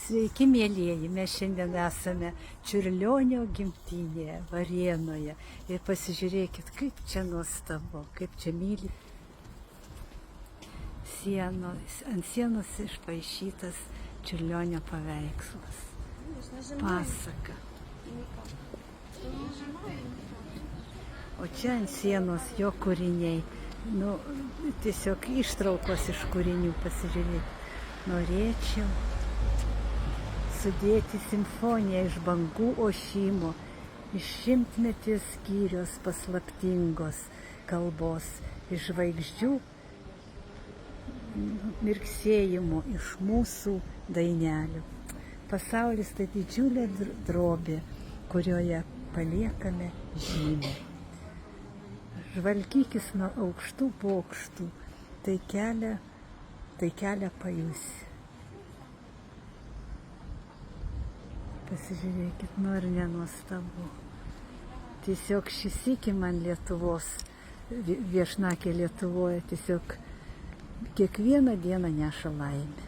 Sveiki, mėlyjeji, mes šiandien esame Čiurlionio gimtinėje, Varėnoje. Ir pasižiūrėkit, kaip čia nuostabu, kaip čia myli. Ant sienos išpaišytas Čiurlionio paveikslas. Pasaka. O čia ant sienos jo kūriniai. Tiesiog ištraukos iš kūrinių, pasižiūrėkit. Norėčiau sudėti simfoniją iš bangų ošimo, iš šimtmetės skyrios paslaptingos kalbos, iš žvaigždžių mirksėjimų, iš mūsų dainelių. Pasaulis tai didžiulė drobė, kurioje paliekame žymę. Žvalgykis nuo aukštų bokštų, tai kelią pajusi. Pasižiūrėkit, ar nenuostabu. Tiesiog šis iki man Lietuvos, viešnakė Lietuvoje, tiesiog kiekvieną dieną neša laimę.